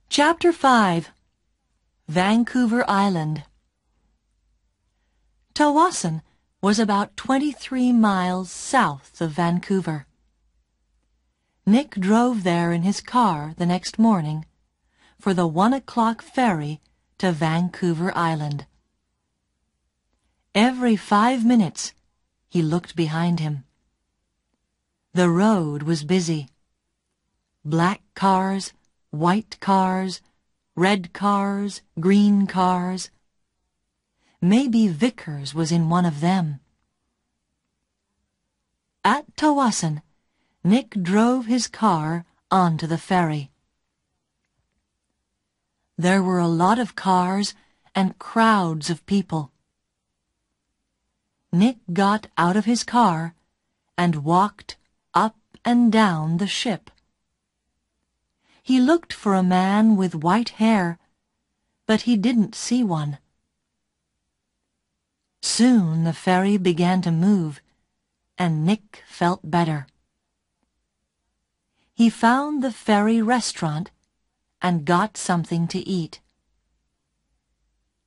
Chapter 5. Vancouver Island. Tawasin was about 23 miles south of Vancouver. Nick drove there in his car the next morning for the 1 o'clock ferry to Vancouver Island. Every 5 minutes he looked behind him. The road was busy. Black cars, white cars, red cars, green cars. Maybe Vickers was in one of them. At Tawasin, Nick drove his car onto the ferry. There were a lot of cars and crowds of people. Nick got out of his car and walked up and down the ship. He looked for a man with white hair, but he didn't see one. Soon the ferry began to move, and Nick felt better. He found the ferry restaurant and got something to eat.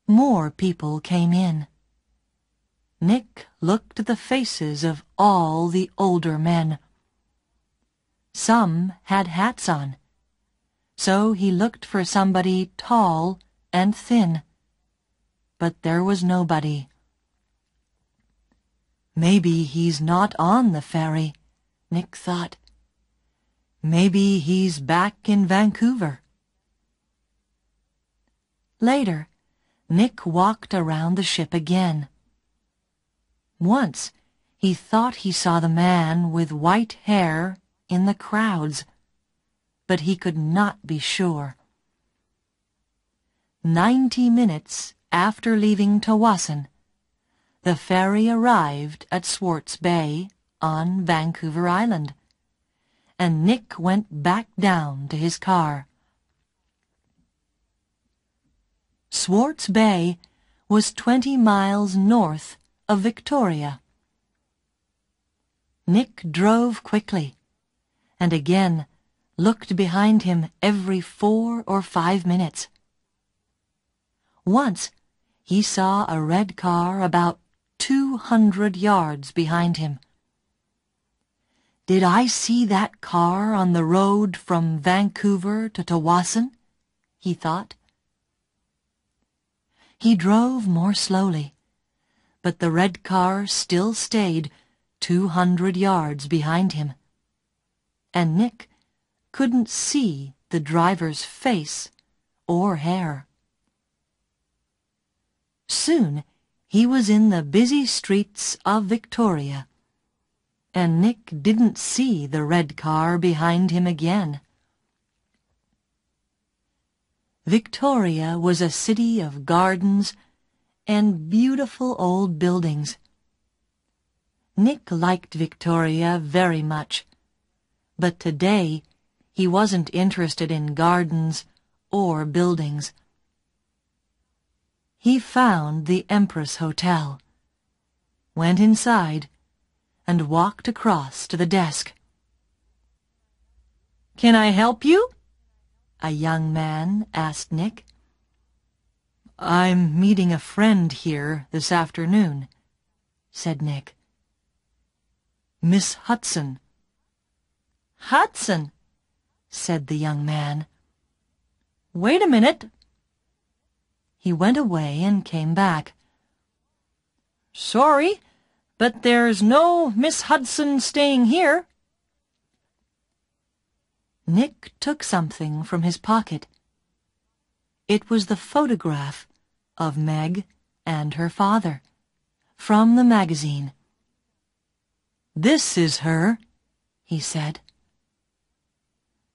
More people came in. Nick looked at the faces of all the older men. Some had hats on, so he looked for somebody tall and thin. But there was nobody. Maybe he's not on the ferry, Nick thought. Maybe he's back in Vancouver. Later, Nick walked around the ship again. Once, he thought he saw the man with white hair in the crowds, but he could not be sure. 90 minutes after leaving Tawasin, the ferry arrived at Swartz Bay on Vancouver Island, and Nick went back down to his car. Swartz Bay was 20 miles north of Victoria. Nick drove quickly, and again looked behind him every 4 or 5 minutes. Once he saw a red car about 200 yards behind him. Did I see that car on the road from Vancouver to Tawasin? He thought. He drove more slowly, but the red car still stayed 200 yards behind him, and Nick couldn't see the driver's face or hair. Soon he was in the busy streets of Victoria, and Nick didn't see the red car behind him again. Victoria was a city of gardens and beautiful old buildings. Nick liked Victoria very much, but today he wasn't interested in gardens or buildings. He found the Empress Hotel, went inside, and walked across to the desk. "Can I help you?" a young man asked Nick. "I'm meeting a friend here this afternoon," said Nick. "Miss Hudson." "Hudson," said the young man. "Wait a minute." He went away and came back. "Sorry, but there's no Miss Hudson staying here." Nick took something from his pocket. It was the photograph of Meg and her father, from the magazine. "This is her," he said.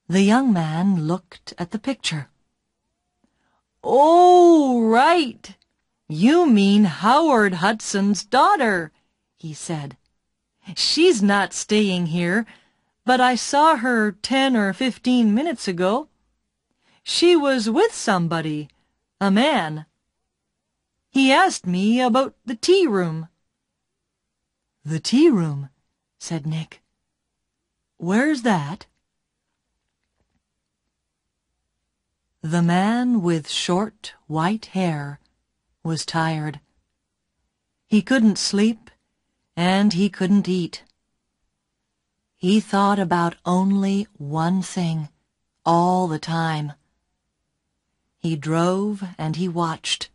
The young man looked at the picture. "Oh, right. You mean Howard Hudson's daughter," he said. "She's not staying here, but I saw her 10 or 15 minutes ago. She was with somebody, a man. He asked me about the tea room." "The tea room," said Nick. "Where's that?" The man with short white hair was tired. He couldn't sleep, and he couldn't eat. He thought about only one thing all the time. He drove and he watched,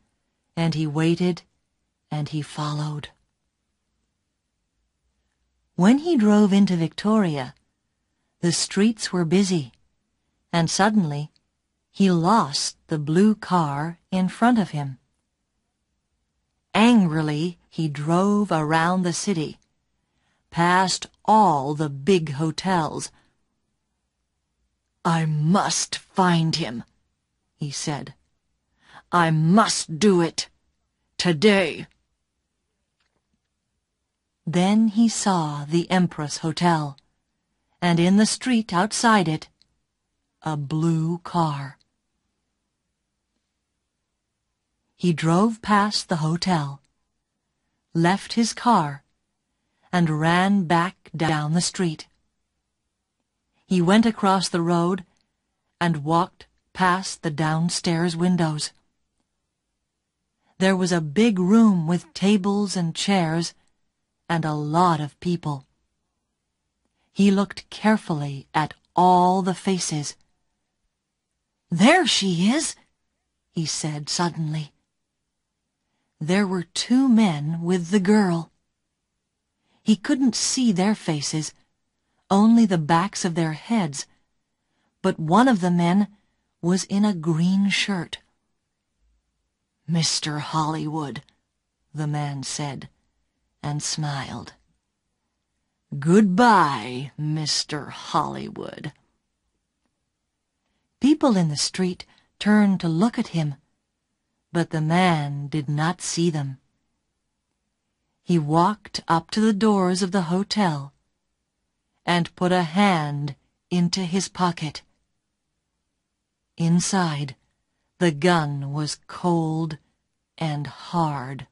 and he waited and he followed. When he drove into Victoria, the streets were busy, and suddenly he lost the blue car in front of him. Angrily, he drove around the city, past all the big hotels. "I must find him," he said. "I must do it today." Then he saw the Empress Hotel, and in the street outside it, a blue car. He drove past the hotel, left his car, and ran back down the street. He went across the road and walked past the downstairs windows. There was a big room with tables and chairs and a lot of people. He looked carefully at all the faces. "There she is," he said suddenly. There were two men with the girl. He couldn't see their faces, only the backs of their heads, but one of the men was in a green shirt. "Mr. Hollywood," the man said, and smiled. "Goodbye, Mr. Hollywood." People in the street turned to look at him, but the man did not see them. He walked up to the doors of the hotel and put a hand into his pocket. Inside, the gun was cold and hard.